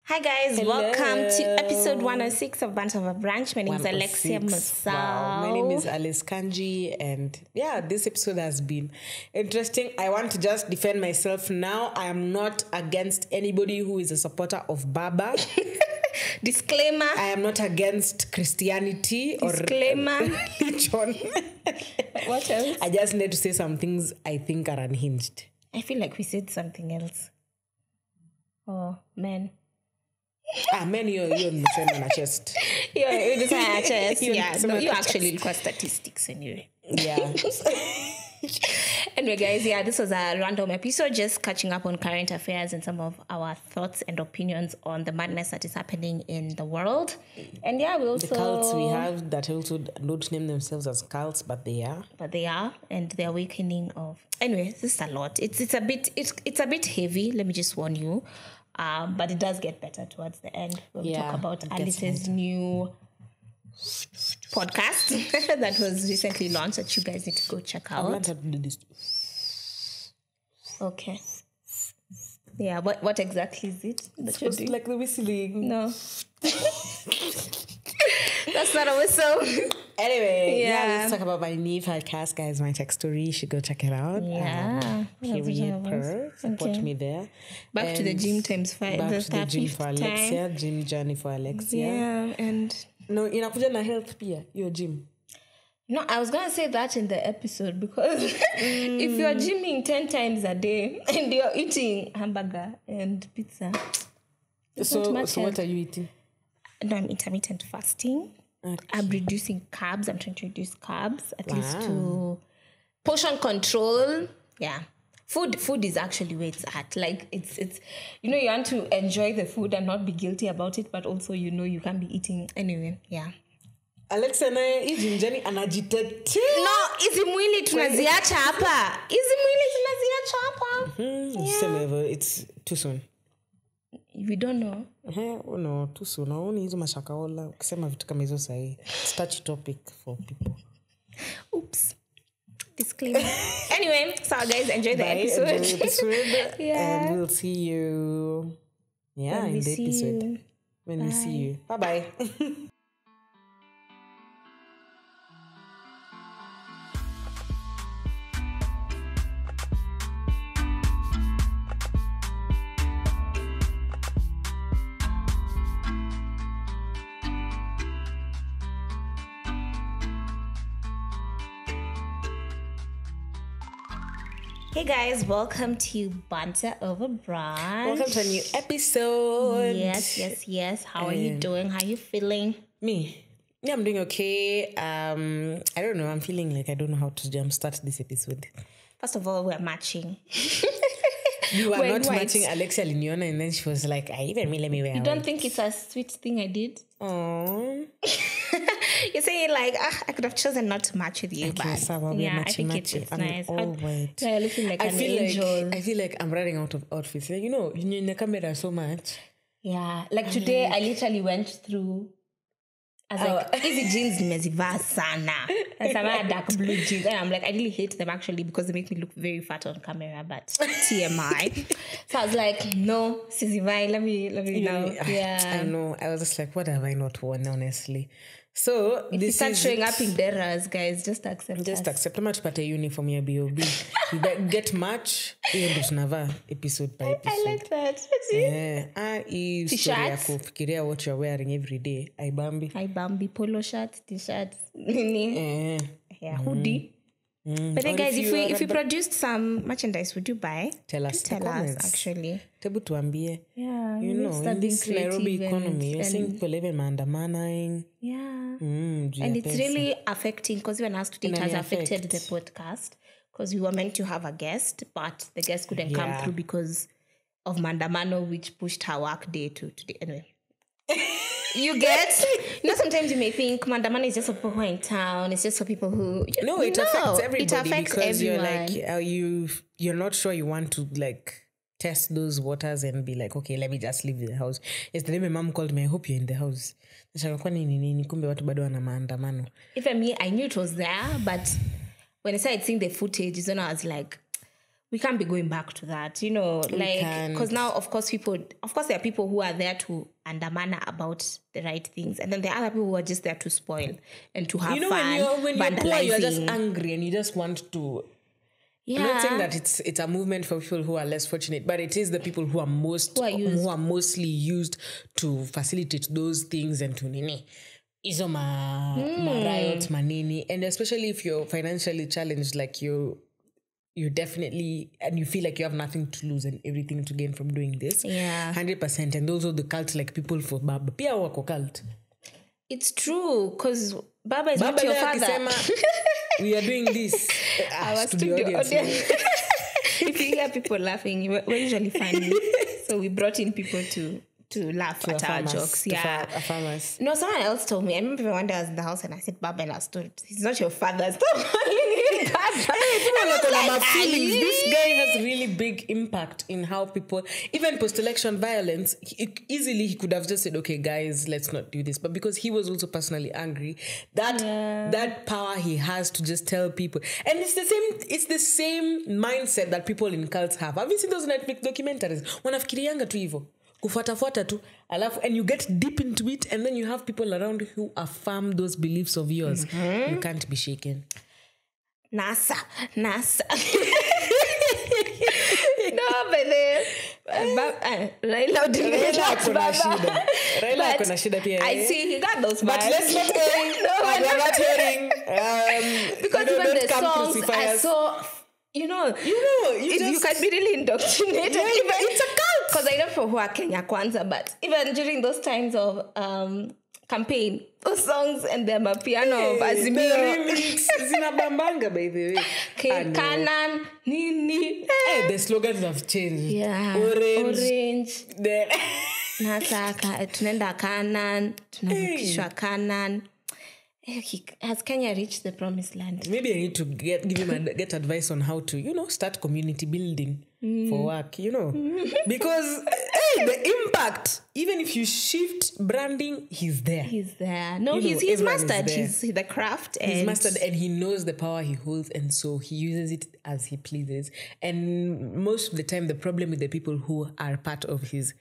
Hi guys, Hello. Welcome to episode 106 of Batola Branch. My name is Alexia Musau. Wow. My name is Kanji, and this episode has been interesting. I want to just defend myself now. I am not against anybody who is a supporter of Baba. Disclaimer. I am not against Christianity Disclaimer. or religion. What else? I just need to say some things I think are unhinged. I feel like we said something else. Oh, man. Men, you're saying on a chest. You're just on a chest. You're Yeah, saying no, on you a actually look at statistics anyway. Yeah. Anyway, guys, this was a random episode, just catching up on current affairs and some of our thoughts and opinions on the madness that is happening in the world. And we also... The cults we have that also don't name themselves as cults, but they are. And the awakening of... Anyway, this is a lot. It's a bit heavy, let me just warn you. But it does get better towards the end. We'll talk about Alice's new podcast that was recently launched that you guys need to go check out. I learned how to do this. Okay. Yeah, what exactly is it that you're doing? Like the whistling. No. That's not a whistle. Anyway, let's talk about my new podcast, guys. My tech story. You should go check it out. Yeah. Period per. Support me there. Back to the gym times 5. Back to the gym for Alexia. Gym journey for Alexia. Yeah, and... No, inakuja na health pia, your gym. No, I was going to say that in the episode because if you're gymming 10 times a day and you're eating hamburger and pizza, so what are you eating? No, I'm intermittent fasting. Okay. I'm reducing carbs. I'm trying to reduce carbs at least to portion control. Yeah. Food is actually where it's at. Like it's you want to enjoy the food and not be guilty about it, but also you can't be eating anyway. Yeah. Alexia naye hizi njani anajitetea. No, hizi mwili tunaziacha hapa. Same level, it's too soon. We don't know. No, too soon. Naoni hizo mashakaola ukisema vitu kama hizo sahi. It's touchy topic for people. Oops. Disclaimer. Anyway, so guys, enjoy the episode. Enjoy the episode. And we'll see you in the episode. When we see you. Bye-bye. Hey guys, welcome to Banter over Brunch. Welcome to a new episode. Yes. How are you doing? How are you feeling? Me? Yeah, I'm doing okay. I don't know. I'm feeling like I don't know how to jumpstart this episode. First of all, we're matching. You are not matching Alexia Liniona, and then she was like, let me wear. You don't think it's a sweet thing I did? Oh. You're saying like, I could have chosen not to match with you, okay, but I think it's nice. You're looking like an angel. I feel like I'm running out of outfits. Like, you in the camera so much. Yeah, like today I literally went through. I was like, easy jeans nimezivaa sana. And some dark blue jeans. And I'm like, I really hate them actually because they make me look very fat on camera, but TMI. So I was like, no, sizivai, let me know. Yeah. I know. I was just like, what have I not worn, honestly? So if you start showing up in Deras, guys, just accept I'm not part of uniform ya BOB. You get match. Hiyo ndio tunavaa episode by episode. I like that. Hii story ya kufikiria what you're wearing every day. Aibambi polo shirt, t-shirts. Hoodie. But then guys, if we produced some merchandise, would you buy? Tell us actually. Tebu tuambie. Yeah. In this Nairobi economy, you're seeing people even maandamanaing. Yeah. And it's really affecting, because even us today, it has affected the podcast. Because we were meant to have a guest, but the guest couldn't come through because of Mandamano, which pushed her work day to today. Anyway. You get? Sometimes you may think Mandamano is just for people who are in town. It's just for people who... No, it affects everybody. It affects because everyone. You're like, you're not sure you want to like test those waters and be like, okay, let me just leave the house. Yesterday my mom called me, I hope you're in the house. Kumbe watu bado wana maandamano. Even me, I knew it was there, but when I started seeing the footage, I was like, we can't be going back to that, you know, like, because now, of course, there are people who are there to undermine about the right things, and then there are other people who are just there to spoil and to have fun. When you're poor, you're just angry and you just want to. Yeah. I'm not saying that it's a movement for people who are less fortunate, but it is the people who are mostly used to facilitate those things and to nini. Izo ma riots, manini, and especially if you're financially challenged, like you definitely, and you feel like you have nothing to lose and everything to gain from doing this. Yeah. 100%. And those are the cult, like people for Baba. Pia wako cult. It's true, because Baba is not your father. We are doing this. Our studio audience. If you hear people laughing, we're usually funny. So we brought in people to laugh at our jokes. Yeah. No, someone else told me. I remember one day I was in the house and I said, Baba, and I stood. He's not your father. Stop. This guy has really big impact in how people, even post-election violence, he could have just said, okay, guys, let's not do this. But because he was also personally angry, that power he has to just tell people. And it's the same mindset that people in cults have. Have you seen those Netflix documentaries? Wanafikirianga tu hivyo. Kufuata tu, and you get deep into it, and then you have people around who affirm those beliefs of yours. Mm-hmm. You can't be shaken. NASA. No, but then Raila didn't I see he got those vibes. But let's not hearing. We're not hearing. Because even the songs are so. You can be really indoctrinated. Yeah, it's a cult. Because I don't know who are Kenya Kwanza, but even during those times of campaign, those songs and the piano of Azimio. The remix, zinabambanga, by the way. Kanan, Nini. The slogans have changed. Yeah. Orange. Nasaka, tunenda Kanan, tunavukishwa Kanan. Has Kenya reached the promised land? Maybe I need to get advice on how to, start community building for work, because the impact, even if you shift branding, he's there. He's there. No, he's mastered. He's the craft. He's mastered, and he knows the power he holds, and so he uses it as he pleases. And most of the time, the problem with the people who are part of his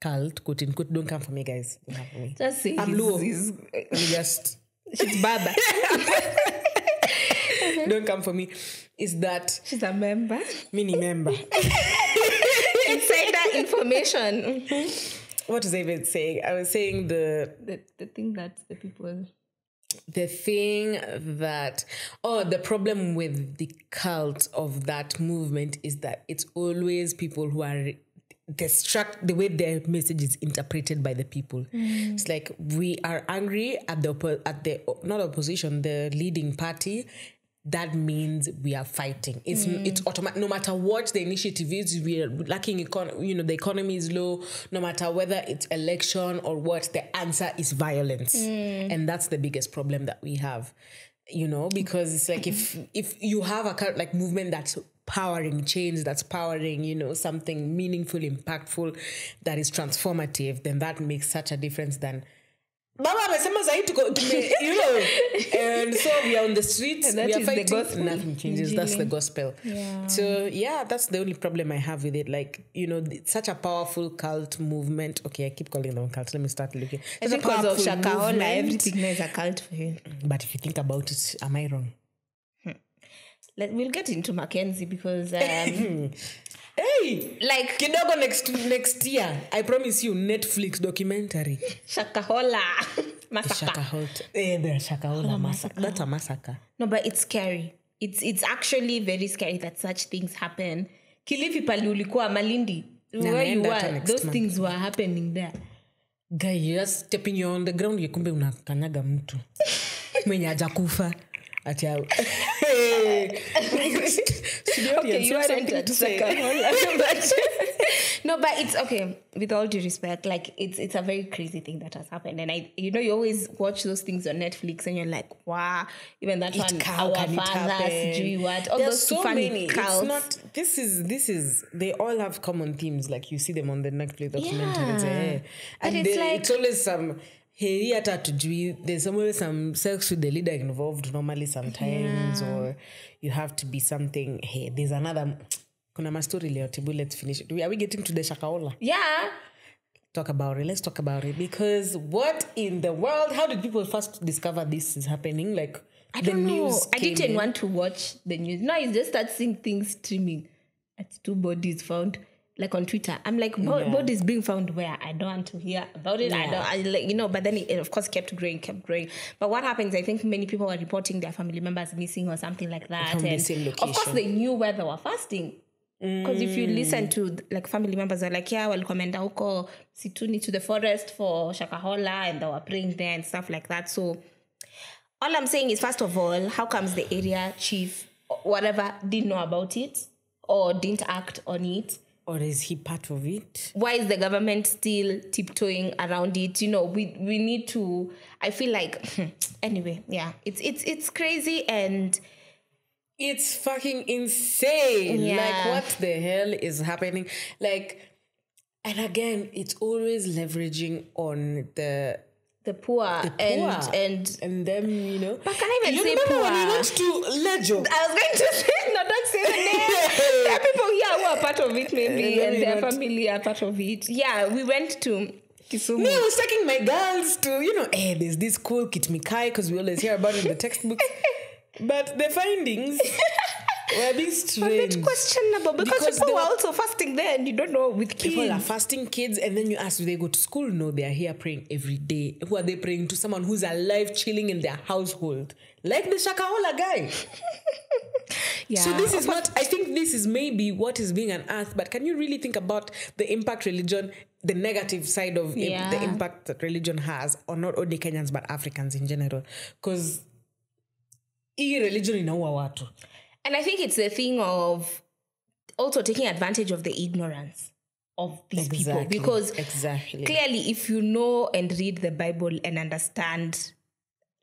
cult, quote unquote, don't come for me, guys. Don't come for me. Just say I'm Luo. She's Baba. Don't come for me. Is that she's a member? Mini member. Insider information. Mm-hmm. What was I even saying? I was saying the thing that the people. The thing that the problem with the cult of that movement is that it's always people who are the way their message is interpreted by the people. It's like we are angry at the not opposition, the leading party. That means we are fighting. It's automatic. No matter what the initiative is, we are lacking. The economy is low. No matter whether it's election or what, the answer is violence, and that's the biggest problem that we have. Because it's like if you have a kind of movement that's powering change, that's powering, something meaningful, impactful, that is transformative, then that makes such a difference than Baba amesema zaidi and so we are on the streets, we are fighting, nothing changes. That's the gospel. Yeah. So that's the only problem I have with it. It's such a powerful cult movement. Okay, I keep calling them cult. Let me start looking. I think because of Shakahola, everything is a cult for him. But if you think about it, am I wrong? We'll get into Mackenzie because kidogo next year, I promise you, Netflix documentary. Shakahola massacre. The Shakahola massacre. That's a massacre. No, but it's scary. It's actually very scary that such things happen. Kilifi pali ulikuwa Malindi, where you were, those things were happening there. Guy, you're just stepping, you're on the ground, kumbe unakanyaga mtu mwenye hajakufa. Okay, you aren't at No, but it's okay. With all due respect, it's a very crazy thing that has happened, and you always watch those things on Netflix, and you're like, wow, even that one, our fathers, what? All those so funny many. Cults. It's not. This is. They all have common themes. Like you see them on the Netflix documentaries, and it's always some. There's always some sex with the leader involved normally sometimes, or you have to be something. Hey, there's another. kuna mastori leo, Tibu, let's finish it. Are we getting to the Shakahola? Yeah. Talk about it. Let's talk about it. Because what in the world? How did people first discover this is happening? Like, I don't know. I didn't want to watch the news. No, I just start seeing things streaming. It's 2 bodies found, like on Twitter. I'm like, bodies being found where? I don't want to hear about it. But then it of course kept growing. But what happens, I think many people were reporting their family members missing or something like that. From the same location. Of course, they knew where they were fasting. Because if you listen to like family members are like, yeah, walikwenda huko situni to the forest for Shakahola, and they were praying there and stuff like that. So all I'm saying is, first of all, how comes the area chief, whatever, didn't know about it or didn't act on it? Or is he part of it? Why is the government still tiptoeing around it? We need to, I feel like, anyway, yeah, it's crazy and it's fucking insane. Yeah. Like, what the hell is happening? Like, and again, it's always leveraging on the poor. And them, But can I even say remember poor? when we went to Lejo? I was going to say, no, don't say the name. There are people here who are part of it, maybe, and their family are part of it. Yeah, we went to Kisumu. Me, I was taking my girls to, there's this cool Kitmikai, because we always hear about it in the textbooks. But the findings were a bit strange. A bit questionable because people were also fasting there and you don't know with kids. People are fasting kids and then you ask, do they go to school? No, they are here praying every day. Who are they praying to? Someone who's alive, chilling in their household. Like the Shakahola guy. Yeah. So this is not, I think this is maybe what is being unearthed, but can you really think about the impact religion, the negative side of the impact that religion has on not only Kenyans but Africans in general? Because religion inaua watu. And I think it's the thing of also taking advantage of the ignorance of these people. Because clearly, if you know and read the Bible and understand,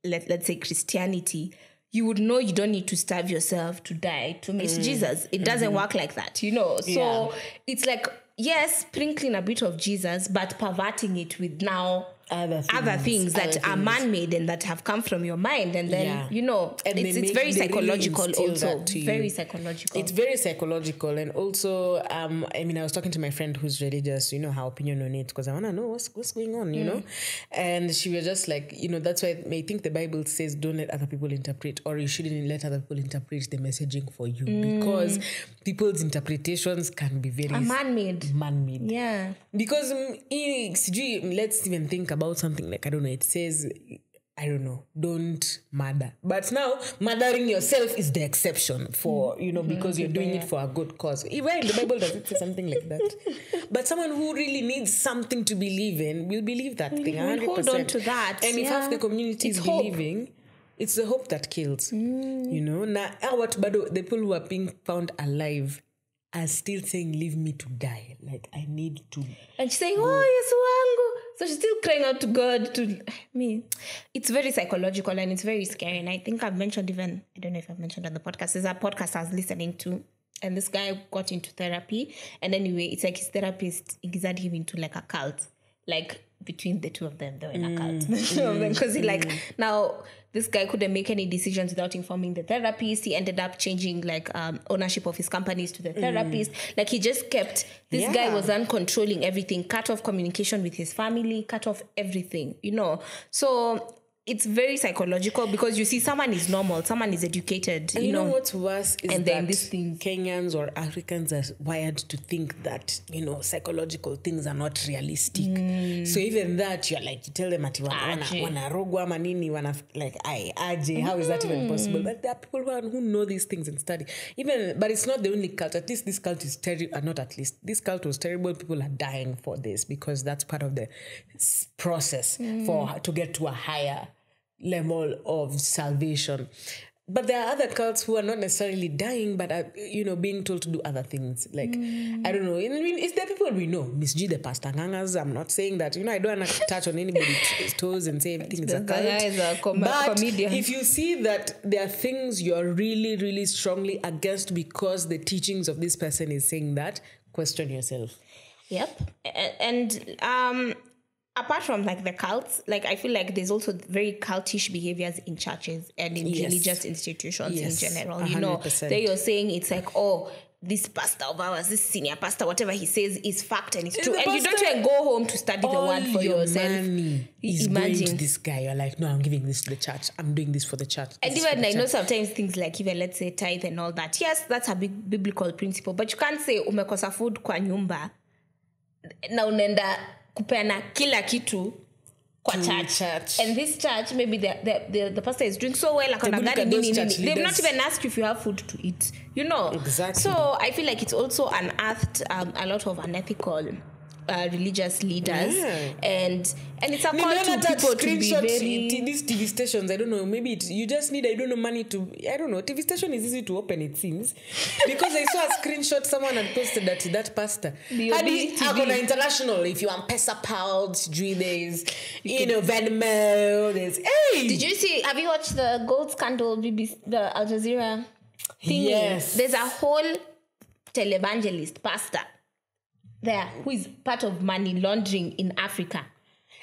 let's say, Christianity, you would know you don't need to starve yourself to die to miss Jesus. It doesn't work like that, So it's like, yes, sprinkling a bit of Jesus, but perverting it with now other things that are man-made and that have come from your mind. And then, and it's very psychological really also. Very psychological. It's very psychological. And also, I was talking to my friend who's religious, her opinion on it, because I want to know what's going on, know? And she was just like, that's why I think the Bible says don't let other people interpret, or you shouldn't let other people interpret the messaging for you, because people's interpretations can be very man-made. Yeah. Because let's even think about something like, I don't know, it says, I don't know, don't murder. But now, murdering yourself is the exception for, because you're doing it for a good cause. Where in the Bible does it say something like that? But someone who really needs something to believe in will believe that thing 100%. Hold on to that. And if half the community is believing, it's the hope that kills. Now, the people who are being found alive are still saying, leave me to die. Like, I need to. And she's saying, Yesu wangu. So she's still crying out to God to me. It's very psychological and it's very scary. And I think I've mentioned I don't know if I've mentioned on the podcast, there's a podcast I was listening to. And this guy got into therapy. And anyway, it's like his therapist exiled him into like a cult. Like between the two of them, they were in a cult. Because now this guy couldn't make any decisions without informing the therapist. He ended up changing ownership of his companies to the therapist. Like he just kept, this guy was uncontrolling everything, cut off communication with his family, cut off everything, So it's very psychological because you see someone is normal, someone is educated. And you know what's worse is and that Kenyans or Africans are wired to think that, psychological things are not realistic. So even that, you're like, you tell them ati wanarogwa manini, aje, how is that even possible? But there are people who know these things and study. But it's not the only cult. At least this cult is terrible. Not at least. This cult was terrible. People are dying for this because that's part of the process to get to a higher level of salvation. But there are other cults who are not necessarily dying, but are, being told to do other things. Like, I don't know. It's the people we know. Miss G, the Pastor Ngangas. I'm not saying that, I don't want to touch on anybody's toes and say everything is a cult. But comedian. If you see that there are things you're really, really strongly against because the teachings of this person is saying that, question yourself. Yep. And apart from the cults, I feel like there's also very cultish behaviors in churches and in religious institutions in general. 100%. There you're saying it's like, this pastor of ours, this senior pastor, whatever he says is fact and it's true. And you don't even go home to study the word for yourself. Money is going to this guy. You're like, no, I'm giving this to the church. I'm doing this for the church. And even I know sometimes things like even let's say tithe and all that. Yes, that's a big biblical principle. But you can't say umekosa food kwa nyumba na unaenda kupeana kila kitu kwa church. And this church, maybe the pastor is doing so well. They've not even asked you if you have food to eat. You know? Exactly. So I feel like it's also unearthed a lot of unethical religious leaders. And it's a call to people to be very... These TV stations, I don't know, maybe you just need, money to... I don't know, TV station is easy to open, it seems. Because I saw a screenshot someone had posted that pastor. Agona International, if you want Pesa Pals, there's, Venmo, there's... Hey! Did you see, have you watched the gold scandal, BBC, the Al Jazeera thing? Yes. There's a whole televangelist, pastor, there who is part of money laundering in Africa.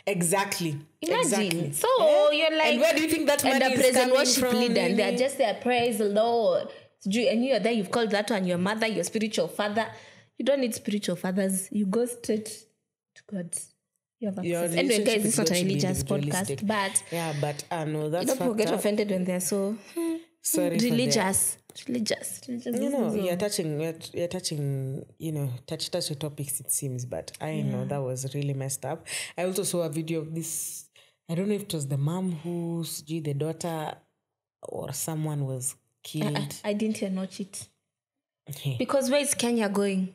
Exactly. Imagine. Exactly. So you're like, and where do you think that money is praise and worship from? leader, and they're just there, praise the Lord. And you're there, you've called that one your mother, your spiritual father. You don't need spiritual fathers. You go straight to God. You have access. Anyway, guys, it's not a religious podcast, but yeah, but no, that's you don't get offended when they're so religious. Religious. You're touching, touchy topics, it seems, but I know that was really messed up. I also saw a video of this, I don't know if it was the mom whose the daughter or someone was killed. I didn't hear much it. Because where is Kenya going?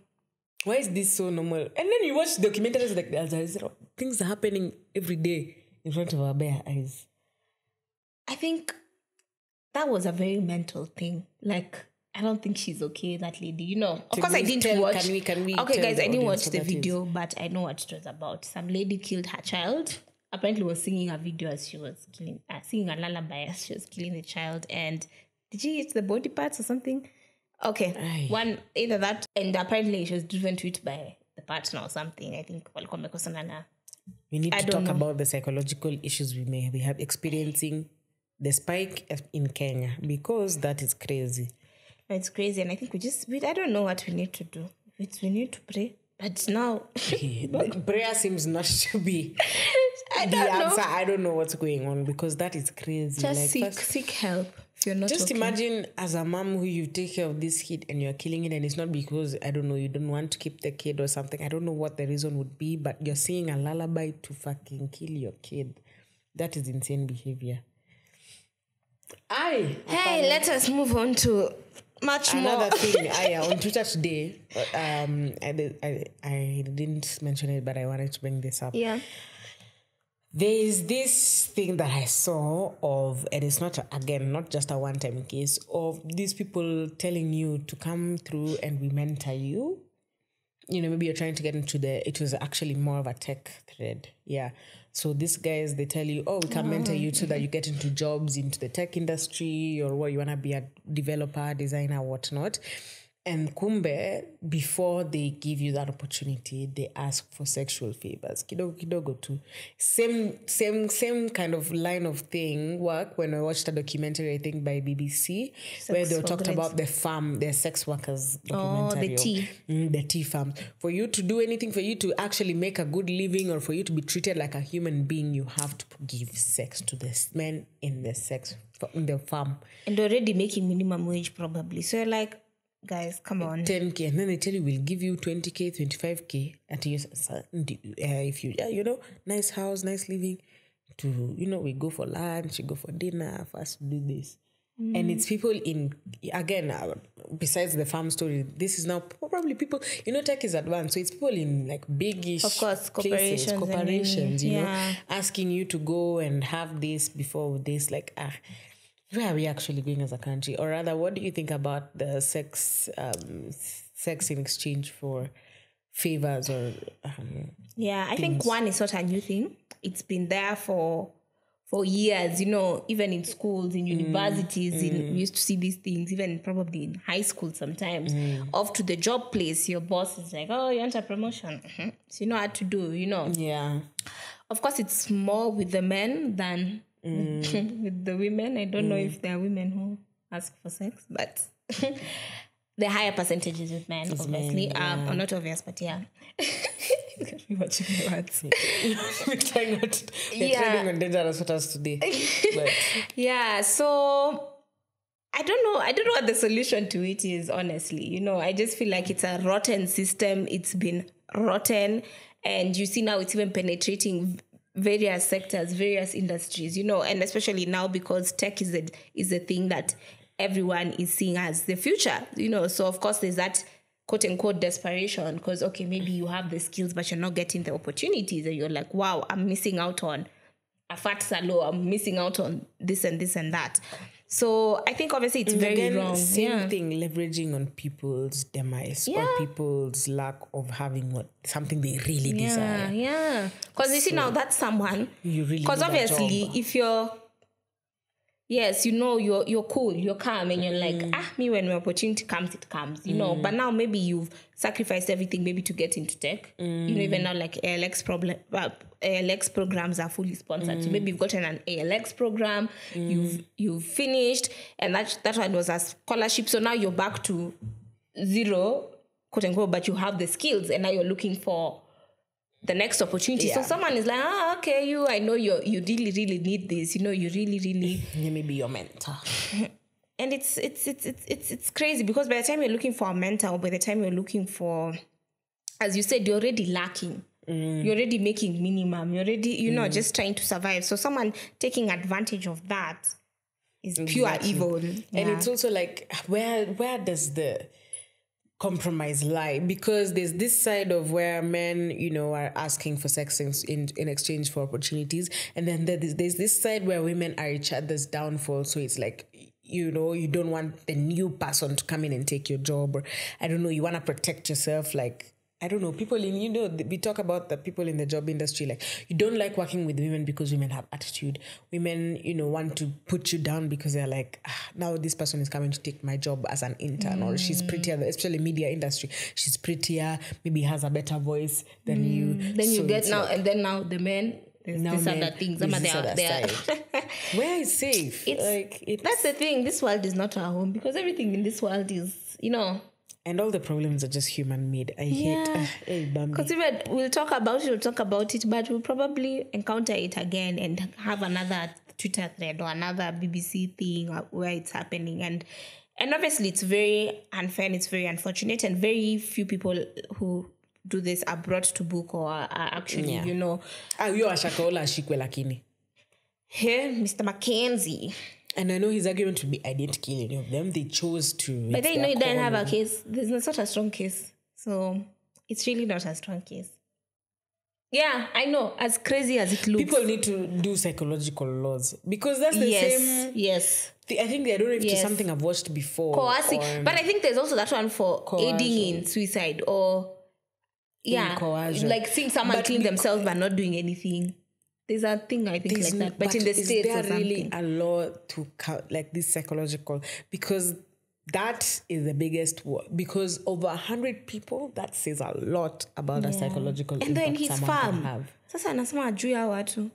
Why is this so normal? And then you watch documentaries like that, things are happening every day in front of our bare eyes. I think that was a very mental thing. Like, I don't think she's okay, that lady. Of course, I didn't watch. Can we okay, guys, I didn't watch the video, but I know what it was about. Some lady killed her child. Apparently, was singing a video as she was killing, singing a lullaby as she was killing the child. And did she eat the body parts or something? Okay, one either that, and apparently she was driven to it by the partner or something. I think we need to talk about the psychological issues we may have experiencing. The spike in Kenya, because that is crazy. It's crazy, and I think I don't know what we need to do. We need to pray, but now... prayer seems not to be the answer. I don't know what's going on, because that is crazy. Just seek help if you're not just imagine as a mom who you take care of this kid and you're killing it, and it's not because, I don't know, you don't want to keep the kid or something. I don't know what the reason would be, but you're singing a lullaby to fucking kill your kid. That is insane behavior. Let us move on to much another more. thing. On Twitter today, I didn't mention it, but I wanted to bring this up. Yeah. There is this thing that I saw of, and it's not just a one-time case, of these people telling you to come through and we mentor you. Maybe you're trying to get into it was actually more of a tech thread. Yeah. So these guys, they tell you, we can mentor you so that you get into jobs into the tech industry, or what you want to be a developer, designer, whatnot. And kumbe, before they give you that opportunity, they ask for sexual favors. Kidogo too. Same kind of line of thing work when I watched a documentary, I think by BBC, where they talked about the farm, the sex workers documentary. The tea farm. For you to do anything, for you to actually make a good living, or for you to be treated like a human being, you have to give sex to the men in the farm. And already making minimum wage probably. So you're like, guys, come on. 10K, and then they tell you we'll give you 20K, 25K at you, if you, nice house, nice living. We go for lunch, you go for dinner, first do this. And it's people besides the farm story, this is now probably people, tech is advanced, so it's people in like big-ish of course, corporations, asking you to go and have this before this, like, where are we actually going as a country? Or rather, what do you think about the sex in exchange for favors or I think one is not a new thing. It's been there for years, even in schools, in universities, we used to see these things, even probably in high school sometimes. Off to the job place, your boss is like, you want a promotion? So you know what to do, Yeah. Of course, it's more with the men than with the women. I don't know if there are women who ask for sex, but the higher percentage is with men, obviously. Or not obvious, but yeah. We're watching the words. We're training on dangerous waters today. But. Yeah, so I don't know what the solution to it is, honestly. I just feel like it's a rotten system. It's been rotten. And you see now it's even penetrating various sectors, various industries, and especially now because tech is a thing that everyone is seeing as the future, So, of course, there's that quote-unquote desperation because, okay, maybe you have the skills, but you're not getting the opportunities. And you're like, wow, I'm missing out on a fat salo. I'm missing out on this and this and that. So I think obviously it's very wrong. Same thing, leveraging on people's demise or people's lack of having something they really desire. Yeah. Because you see now that's someone. You really. Because obviously if you're. Yes, you're cool, you're calm, and you're like, me when my opportunity comes, it comes, But now maybe you've sacrificed everything maybe to get into tech. Even now like ALX programs are fully sponsored. So maybe you've gotten an ALX program, you've finished, and that one was a scholarship. So now you're back to zero, quote unquote, but you have the skills, and now you're looking for the next opportunity. So someone is like, okay, I know you really, really need this. You really, really. You may be your mentor. And it's crazy because by the time you're looking for a mentor, or by the time you're looking for, as you said, you're already lacking. You're already making minimum. You're already, just trying to survive. So someone taking advantage of that is pure evil. And it's also like, where does the compromise lie? Because there's this side of where men, are asking for sex in exchange for opportunities, and then there's this side where women are each other's downfall. So it's like, you don't want the new person to come in and take your job, or I don't know, you want to protect yourself. Like, I don't know, people in, we talk about the people in the job industry, like, you don't like working with women because women have attitude. Women, want to put you down because they're like, now this person is coming to take my job as an intern, or she's prettier, especially media industry. She's prettier, maybe has a better voice than you. Then you get now, like, and then now the men, there's other things. Where is safe? That's the thing. This world is not our home because everything in this world is, And all the problems are just human-made. I hate because we'll talk about it, but we'll probably encounter it again and have another Twitter thread or another BBC thing where it's happening. And obviously it's very unfair and it's very unfortunate, and very few people who do this are brought to book or are actually, you are Shakaola Shikwe Lakini. Here, Mr. Mackenzie. And I know his argument would be, I didn't kill any of them. They chose to. But then, he didn't have a case. There's not a strong case. So it's really not a strong case. Yeah, I know. As crazy as it looks. People need to do psychological laws. Because that's the same. Yes. I think I don't know if it's something I've watched before. Coercing. But I think there's also that one for aiding in suicide or... Yeah. Coercion. Like seeing someone kill themselves but not doing anything. There's a thing I think like that, but in the States or something. Is there really a law to count like this psychological? Because that is the biggest war. Because over 100 people, that says a lot about the psychological and impact then his someone farm. can have. Sasa anasema ajui hao watu.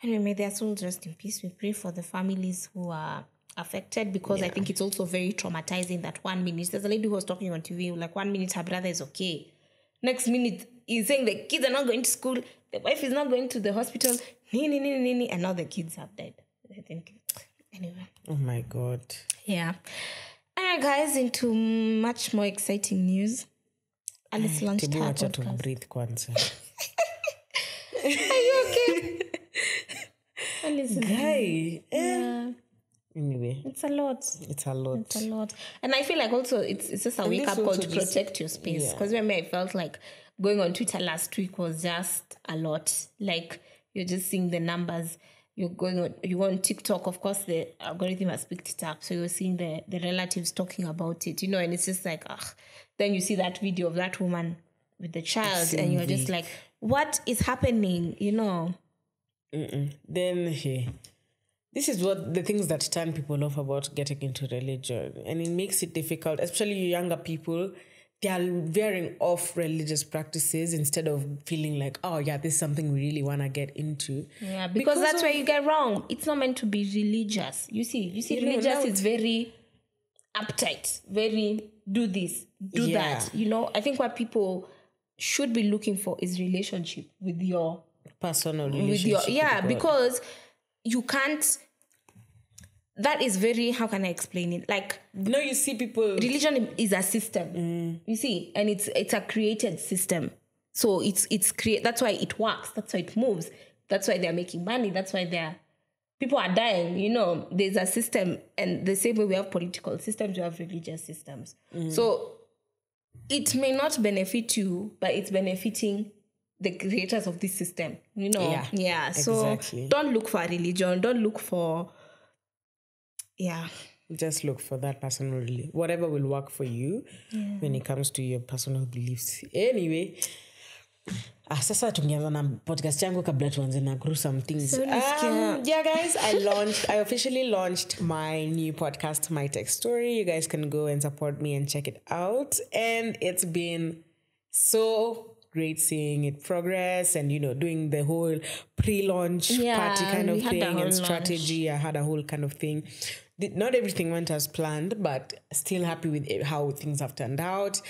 Anyway, may their souls rest in peace. We pray for the families who are affected because I think it's also very traumatizing that 1 minute. There's a lady who was talking on TV, like 1 minute her brother is okay. Next minute, he's saying the kids are not going to school. The wife is not going to the hospital. And now the kids have died. I think. Anyway. Oh my God. Yeah. Alright, guys, into much more exciting news. And it's lunchtime podcast. To breathe kwanza. Are you okay? Listen, guy. Yeah. Anyway. It's a lot. And I feel like also it's just a wake-up call to protect your space. Because remember, I felt like going on Twitter last week was just a lot. Like, you're just seeing the numbers. You go on TikTok, of course, the algorithm has picked it up. So you're seeing the relatives talking about it, and it's just like, Then you see that video of that woman with the child, and you're just like, what is happening, Then, this is what the things that turn people off about getting into religion. And it makes it difficult, especially you younger people. They are veering off religious practices instead of feeling like, this is something we really want to get into. Yeah, because that's where you get wrong. It's not meant to be religious. You see, religious is very uptight, very do this, do that. You know, I think what people should be looking for is relationship with your personal relationship. Because you can't. That is very, how can I explain it? Like, no, you see people. Religion is a system, you see, and it's a created system. So it's that's why it works. That's why it moves. That's why they're making money. That's why people are dying. You know, there's a system, and the same way we have political systems, we have religious systems. So it may not benefit you, but it's benefiting the creators of this system. You know, So exactly. Don't look for a religion. Don't look for. Yeah. Just look for that personal whatever will work for you when it comes to your personal beliefs. Anyway, sasa tungeanza na podcast yangu kabla tuanze na gruesome things. Yeah, guys, I officially launched my new podcast, My Tech Story. You guys can go and support me and check it out. And it's been so great seeing it progress and, you know, doing the whole pre-launch party kind of thing and strategy. I had a whole kind of thing. Not everything went as planned, but still happy with how things have turned out.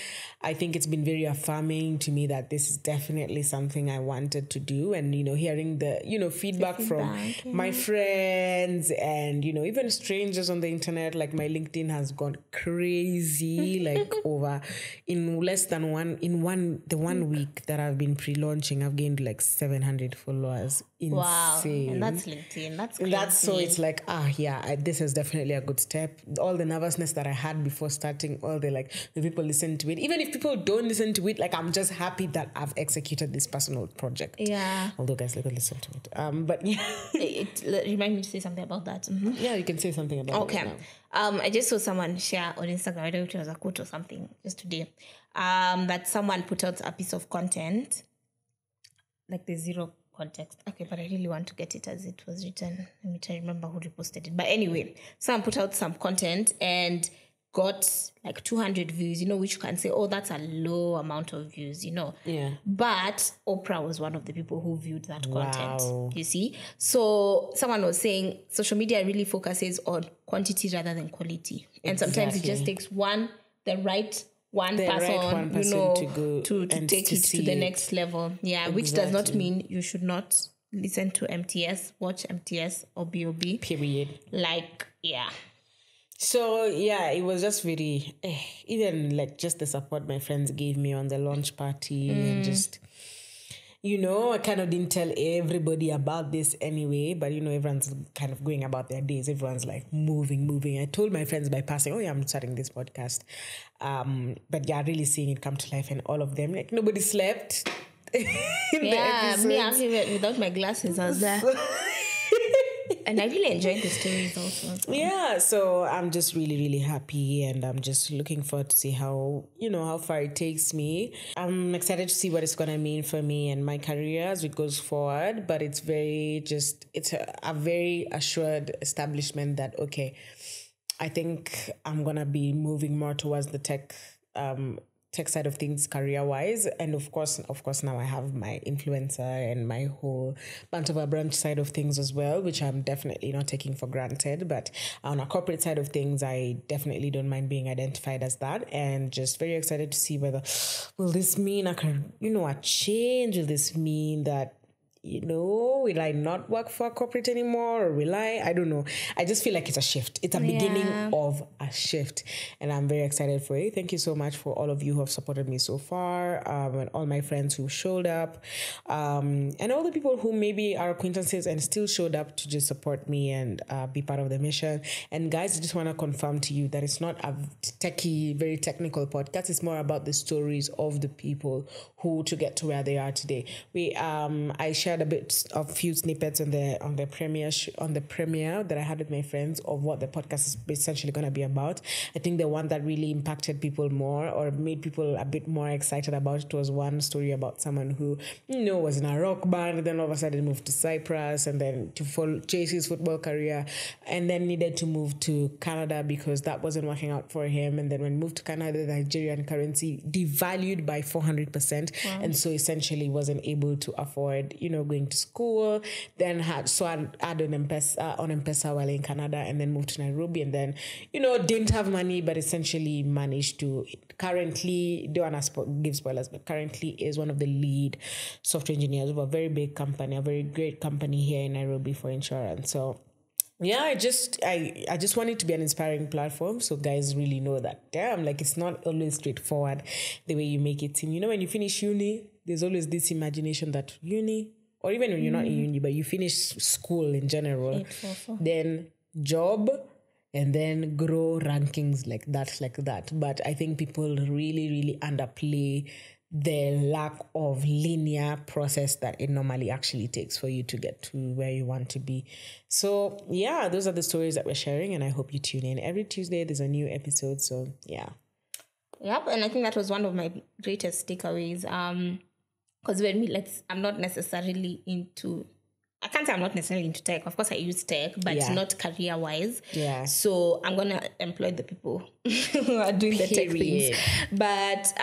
I think it's been very affirming to me that this is definitely something I wanted to do. And, you know, hearing the, you know, feedback from my friends and, you know, even strangers on the internet, like my LinkedIn has gone crazy, like over in less than one week that I've been pre-launching, I've gained like 700 followers. Insane. Wow. And that's LinkedIn. That's crazy. So it's like, this is definitely a good step. All the nervousness that I had before starting, all the people listen to it. Even if people don't listen to it, like, I'm just happy that I've executed this personal project. Yeah. Although guys, let me listen to it. But yeah. It remind me to say something about that. Mm-hmm. Yeah, you can say something about it. Okay. I just saw someone share on Instagram, I don't know if it was a quote or something, just today, that someone put out a piece of content, like the zero context. Okay, but I really want to get it as it was written. Let me try to remember who reposted it. But anyway, someone put out some content and got like 200 views, you know, which you can say, oh, that's a low amount of views, you know. Yeah. But Oprah was one of the people who viewed that content, you see. So someone was saying social media really focuses on quantity rather than quality. And sometimes it just takes the right one person to take it to the next level. Yeah, which does not mean you should not listen to MTS, watch MTS or BOB. Period. Like, yeah. So, yeah, it was just very, even like just the support my friends gave me on the launch party and just, you know, I kind of didn't tell everybody about this anyway, but, you know, everyone's kind of going about their days. Everyone's like moving. I told my friends by passing, oh yeah, I'm starting this podcast. But yeah, really seeing it come to life and all of them, like nobody slept. Me actually without my glasses, I was there. And I really enjoyed the stories also. Yeah, so I'm just really, really happy and I'm just looking forward to see how far it takes me. I'm excited to see what it's going to mean for me and my career as it goes forward, but it's a very assured establishment that, okay, I think I'm going to be moving more towards the tech side of things career-wise. And of course now I have my influencer and my whole Batola Branch side of things as well, which I'm definitely not taking for granted. But on a corporate side of things, I definitely don't mind being identified as that, and just very excited to see whether will this mean a change? Will this mean that, will I not work for a corporate anymore, or will I don't know. I just feel like it's a shift. It's a beginning of a shift, and I'm very excited for it. Thank you so much for all of you who have supported me so far, and all my friends who showed up, and all the people who maybe are acquaintances and still showed up to just support me and be part of the mission. And guys, I just want to confirm to you that it's not a techie, very technical podcast. It's more about the stories of the people who to get to where they are today. I shared a few snippets on the premiere that I had with my friends of what the podcast is essentially going to be about. I think the one that really impacted people more or made people a bit more excited about it was one story about someone who was in a rock band, then all of a sudden moved to Cyprus and then to chase his football career, and then needed to move to Canada because that wasn't working out for him. And then when he moved to Canada, the Nigerian currency devalued by 400%, and so essentially wasn't able to afford going to school, then had on M-Pesa while in Canada, and then moved to Nairobi, and then, didn't have money, but essentially managed to currently, don't want to give spoilers, but currently is one of the lead software engineers of a very big company, a very great company here in Nairobi for insurance. So yeah, I just want it to be an inspiring platform, so guys really know that, damn, like, it's not always straightforward the way you make it seem. When you finish uni, there's always this imagination that uni, or even when you're not in uni, but you finish school in general, then job, and then grow rankings like that. But I think people really, really underplay the lack of linear process that it normally actually takes for you to get to where you want to be. So yeah, those are the stories that we're sharing, and I hope you tune in. Every Tuesday there's a new episode, so yeah. Yep, and I think that was one of my greatest takeaways. Because I'm not necessarily into, I can't say I'm not necessarily into tech. Of course, I use tech, but not career-wise. Yeah. So I'm going to employ the people who are doing the tech things. But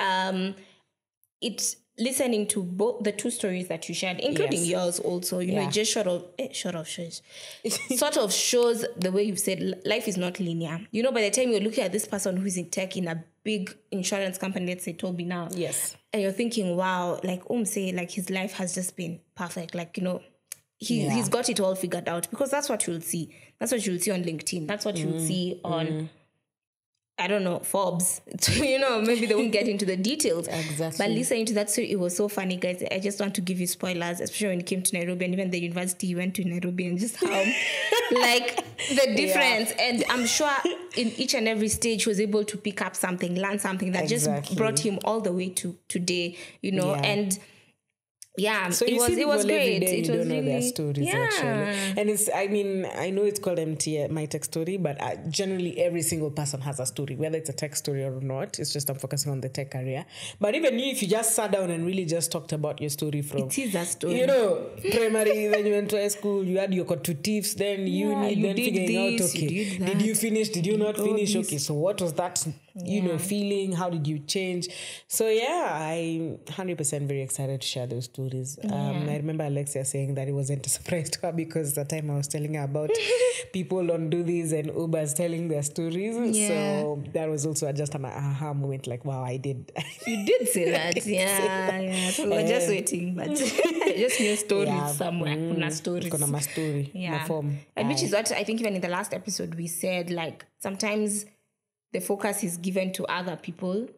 it's listening to both the two stories that you shared, including yours also, it just sort of shows the way you've said life is not linear. By the time you're looking at this person who's in tech in a big insurance company, let's say Toby now. Yes. And you're thinking, wow, like say, like his life has just been perfect. Like, he's got it all figured out, because that's what you'll see. That's what you'll see on LinkedIn. That's what you'll see on, I don't know, Forbes. Maybe they won't get into the details. Exactly. But listening to that story, it was so funny, guys. I just want to give you spoilers, especially when he came to Nairobi, and even the university he went to Nairobi, and just how, like, the difference. Yeah. And I'm sure in each and every stage he was able to pick up something, learn something that just brought him all the way to today, and yeah, so it was great. It was really, their stories, actually. And it's, I know it's called MTS, My Tech Story, but generally every single person has a story, whether it's a tech story or not. It's just I'm focusing on the tech career. But even if you just sat down and really just talked about your story from, it is a story. Primary, then you went to high school, you had your tips, then uni, then figuring out, okay, did you finish? Did you not finish? Okay, so what was that, feeling? How did you change? So yeah, I'm 100% very excited to share those stories. I remember Alexia saying that it wasn't a surprise to her, because the time I was telling her about people on Do This and Ubers telling their stories. Yeah. So that was also just an aha moment, like, wow, I did. You did say that. Yeah. So we're just waiting, but I just knew stories somewhere. Kuna stories. Kuna my story. Yeah. My form. And which is what I think even in the last episode we said, like, sometimes the focus is given to other people,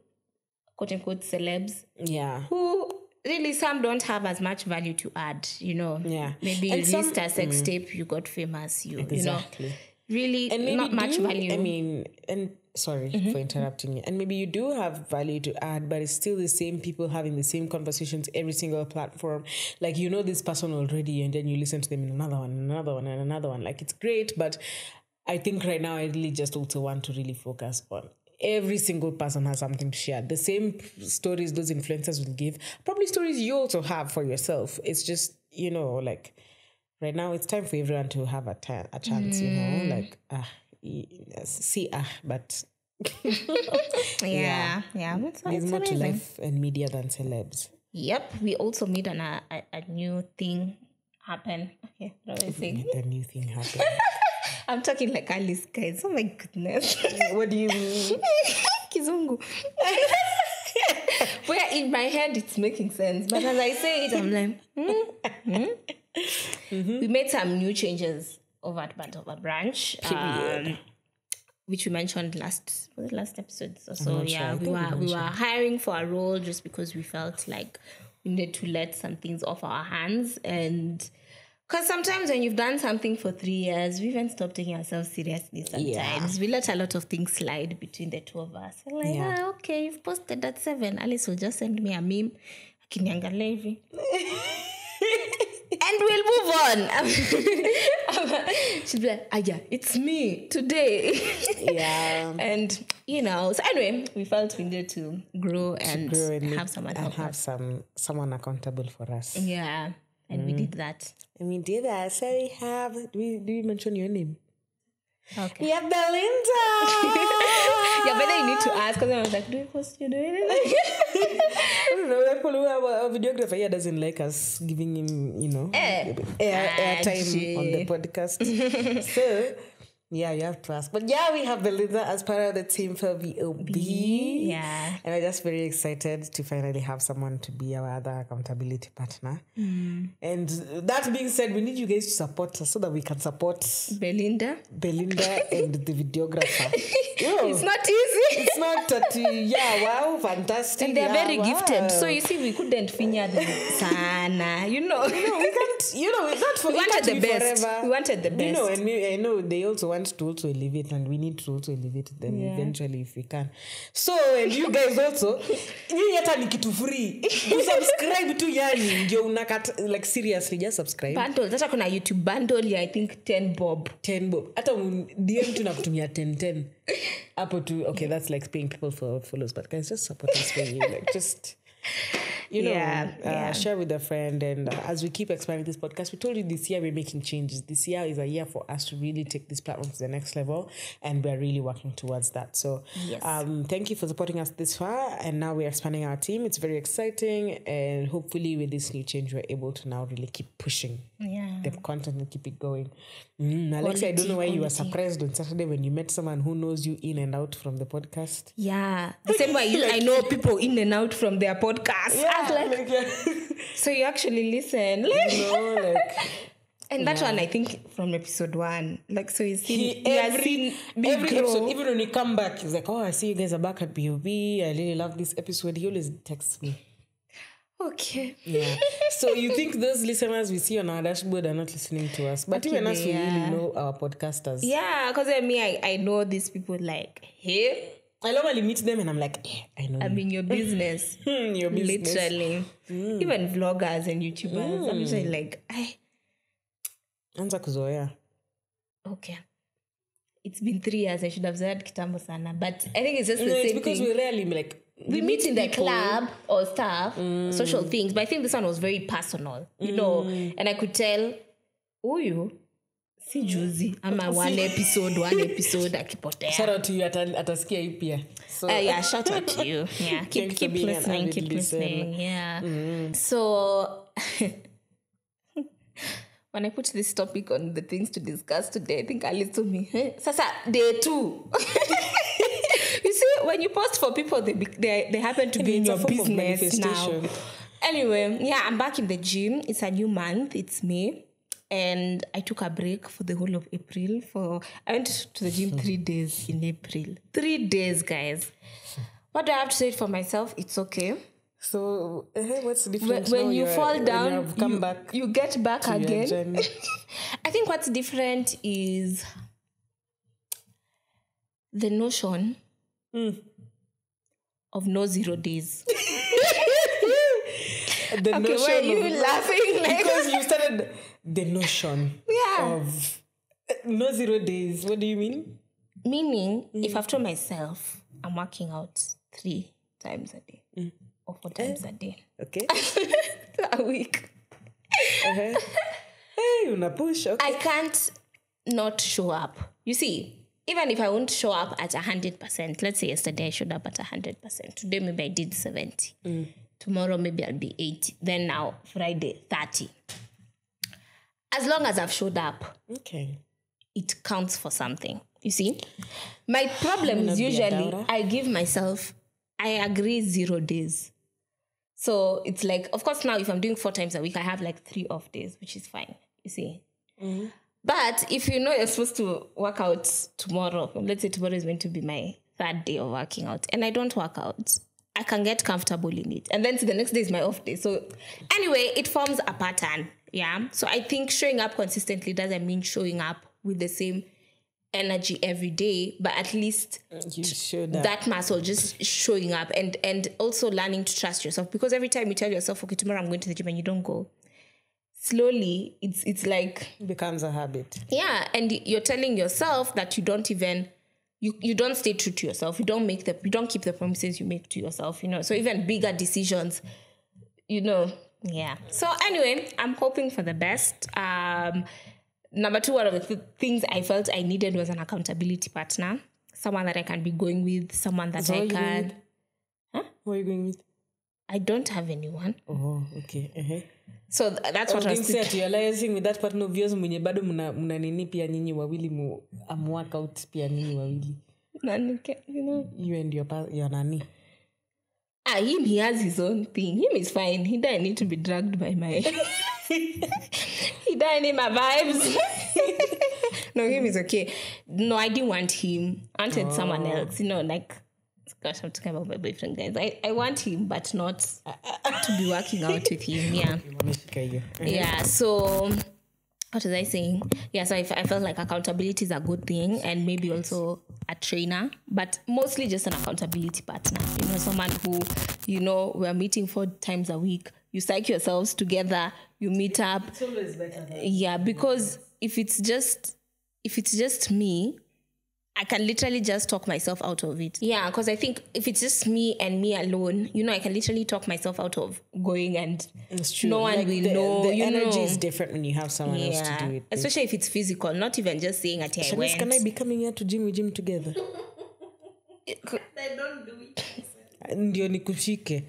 quote unquote celebs. Yeah. Who really, some don't have as much value to add, Yeah. Maybe you released a sex tape, you got famous, exactly. Really, and maybe not much value. Sorry for interrupting you. And maybe you do have value to add, but it's still the same people having the same conversations every single platform. Like, this person already, and then you listen to them in another one. Like, it's great, but I think right now I really just also want to really focus on every single person has something to share. The same stories those influencers will give, probably stories you also have for yourself. It's just, like, right now it's time for everyone to have a chance, like, but yeah. There's more to life and media than celebs. Yep. We also made a new thing happen. Okay, what do I say? A new thing happen. I'm talking like Alice, guys. Oh my goodness. What do you mean? Kizungu. Where in my head it's making sense, but as I say it, I'm like, We made some new changes over at Batola Branch, which we mentioned last episode. So yeah, we were hiring for a role just because we felt like we needed to let some things off our hands. And because sometimes when you've done something for 3 years, we even stop taking ourselves seriously sometimes. We let a lot of things slide between the two of us. I'm like, okay, you've posted at 7. Alice will just send me a meme. Akiniangalia hivi. And we'll move on. She'll be like, yeah, it's me today. Yeah. And, so anyway, we felt we needed to grow and have someone help us. Someone accountable for us. Yeah. And we did that. So we have, do we mention your name? Okay. Yeah, Belinda. Yeah, but then you need to ask because I was like, do you post you doing it? I don't know. Our videographer here doesn't like us giving him, airtime on the podcast. So, yeah, you have to ask. But yeah, we have Belinda as part of the team for VOB. Yeah. And we're just very excited to finally have someone to be our other accountability partner. And that being said, we need you guys to support us so that we can support Belinda and the videographer. It's not easy. It's not that, wow, fantastic. And they're very gifted. So you see, we couldn't finya them sana. We can't. It's not for we wanted the best. Forever. We wanted the best. And I know they also want to also elevate, and we need to also elevate them eventually if we can. So, and you guys also, you hata ni kitu free. You subscribe to yani, ndio unakata, like seriously, just subscribe. Bundle, hata kuna YouTube bundle, I think 10 bob. Hata DM tu na kutumia 10. Hapo tu, okay, that's like paying people for follows, but guys, just support us for you, like just share with a friend. And as we keep expanding this podcast, we told you this year we're making changes. This year is a year for us to really take this platform to the next level, and we're really working towards that. So thank you for supporting us this far, and now we're expanding our team. It's very exciting, and hopefully with this new change we're able to now really keep pushing the content and keep it going. Alexia, I don't know why you were surprised on Saturday when you met someone who knows you in and out from the podcast. The same way I know people in and out from their podcast. So you actually listen. And that one, I think, from episode 1. Like, so he's seen every episode. Even when you come back, he's like, I see you guys are back at BOB. I really love this episode. He always texts me. Okay. Yeah. So you think those listeners we see on our dashboard are not listening to us. But even us, we really know our podcasters. Yeah, because I know these people like, hey. I normally meet them and I'm like, I know. I'm in your business. Your business. Literally. Even vloggers and YouTubers. I'm usually like, Anza kuzoea. Okay. It's been 3 years. I should have said kitambo sana. But I think it's just the same thing. It's because we rarely we meet in the club or stuff, social things. But I think this one was very personal, and I could tell, si juzi, ama one episode akipotea. Shout out to you, atasikia hii pia. So, shout out to you. Yeah, keep listening. Yeah. So, when I put this topic on the things to discuss today, I think Ali told me, Sasa, day 2. You see, when you post for people, they happen to be in your business now. Anyway, I'm back in the gym. It's a new month. It's May. And I took a break for the whole of April. I went to the gym 3 days in April. 3 days, guys. What do I have to say for myself? It's okay. So, what's the difference? When you fall down, you get back again. I think what's different is the notion of no 0 days. The notion why are you laughing? Because you started the notion of no 0 days. What do you mean? Meaning, if I've told myself I'm working out 3 times a day or 4 times a day. Okay. A week. Hey, una push. Okay. I can't not show up. You see, even if I won't show up at 100%, let's say yesterday I showed up at 100%. Today maybe I did 70. Tomorrow maybe I'll be 80. Then now, Friday, 30. As long as I've showed up, it counts for something. You see? My problem is usually I give myself, I agree 0 days. So it's like, of course now if I'm doing 4 times a week, I have like 3 off days, which is fine. You see? But if you know you're supposed to work out tomorrow, let's say tomorrow is going to be my 3rd day of working out, and I don't work out, I can get comfortable in it. And then the next day is my off day. So anyway, it forms a pattern. Yeah. So I think showing up consistently doesn't mean showing up with the same energy every day, but at least that muscle, just showing up and also learning to trust yourself. Because every time you tell yourself, okay, tomorrow I'm going to the gym, and you don't go, slowly it's like it becomes a habit. Yeah. And you're telling yourself that you don't even you don't stay true to yourself. You don't keep the promises you make to yourself, So even bigger decisions, Yeah. So anyway, I'm hoping for the best. Number 2, one of the things I felt I needed was an accountability partner. Someone that I can be going with, someone that I can... Who are you going with? I don't have anyone. Oh, okay. Uh-huh. So that's what I was thinking. You're liaising with that partner of yours mwenye bado mna nini pia nyinyi wawili work out pia nyinyi wawili. Nani, you know. You and your nani. Him, he has his own thing. Him is fine. He doesn't need to be dragged by my... He doesn't need my vibes. No, him is okay. No, I didn't want him. I wanted someone else. You know, like... Gosh, I'm talking about my boyfriend, guys. I want him, but not to be working out with him. Yeah. Yeah, so... What was I saying? Yeah, so I felt like accountability is a good thing, and maybe also a trainer, but mostly just an accountability partner. You know, someone who, you know, we're meeting 4 times a week. You psych yourselves together. You meet up. It's always better. Yeah, because if it's just me, I can literally just talk myself out of it. Yeah, because I think if it's just me and me alone, you know, I can literally talk myself out of going, and no one will know. The energy is different when you have someone else to do it. Especially if it's physical, not even just saying at I went. Can I be coming here to gym together? I don't do it. Ndio nikushike.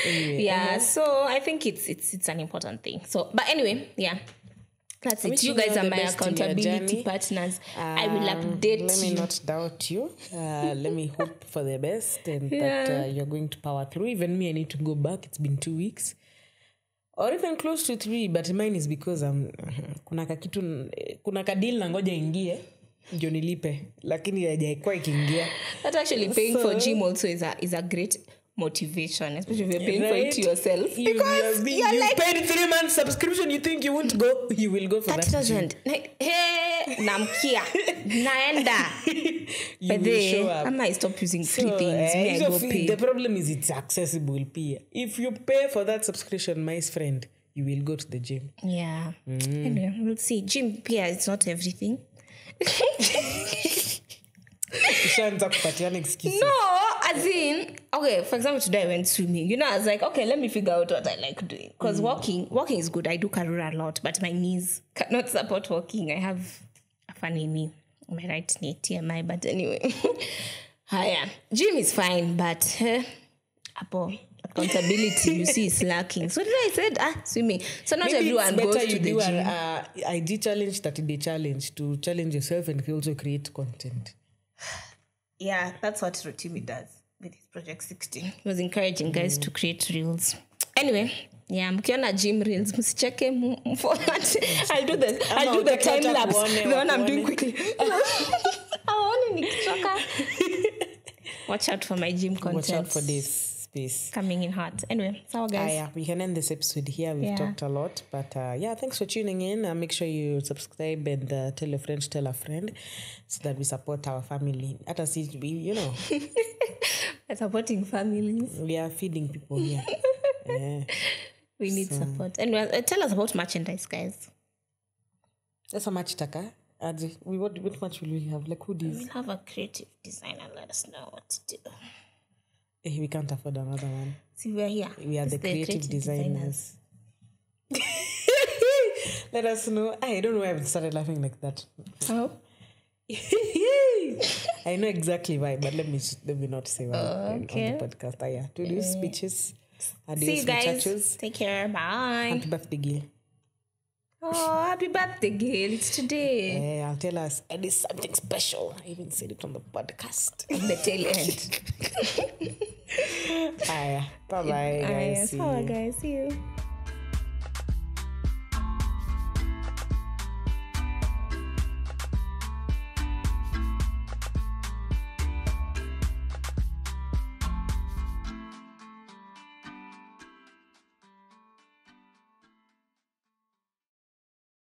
Anyway, yeah, so I think it's an important thing. So, but anyway, yeah. That's it. You guys are my accountability partners. I will update you. Let me not doubt you. Let me hope for the best and that you're going to power through. Even me, I need to go back. It's been 2 weeks. Or even close to 3. But mine is because kuna kadil na ngoja ingie. Ndio nilipe. Lakini hajaikuwa ikiingia. That actually paying for gym also is a great motivation, especially if you're paying for it to yourself. Because you like, paid 3 months subscription, you think you won't go, you will go for that. 30,000. Hey, namkia. Naenda. But will show up. I might stop using free things. I go pay. The problem is it's accessible. If you pay for that subscription, my friend, you will go to the gym. Yeah. Anyway, we'll see. Gym, it's not everything. No, as in, okay, for example, today I went swimming. You know, I was like, okay, let me figure out what I like doing. Because walking is good. I do karura a lot, but my knees cannot support walking. I have a funny knee. My right knee, TMI, but anyway. Gym is fine, but accountability, you see, is lacking. So I said, swimming. So not maybe everyone goes to the gym. An ID challenge, 30-day challenge to challenge yourself and also create content. Yeah, that's what Rotimi does with his Project 16. He was encouraging guys to create reels. Anyway, yeah, mkiona gym reels, msicheke forward. I'll do the time lapse. The one I'm doing quickly. Watch out for my gym content. Watch out for this space coming in hot. Anyway, so guys. We can end this episode here. We've talked a lot, but thanks for tuning in. Make sure you subscribe and tell a friend, tell a friend, so that we support our family. At us, you know, we're supporting families. We are feeding people here. We need support. And tell us about merchandise, guys. That's a match, Taka. What much will we have? Like hoodies? We'll have a creative designer. Let us know what to do. We can't afford another one. See, we're here. We are the creative designers. Let us know. I don't know why I started laughing like that. Oh. I know exactly why, but let me not say why on the podcast. To do speeches. Adios, see you guys. Muchachos. Take care. Bye. Happy birthday, Gil. Oh, happy birthday, Gil. It's today. I'll tell us. And it's something special. I even said it on the podcast. The tail end. Bye-bye, guys. See you.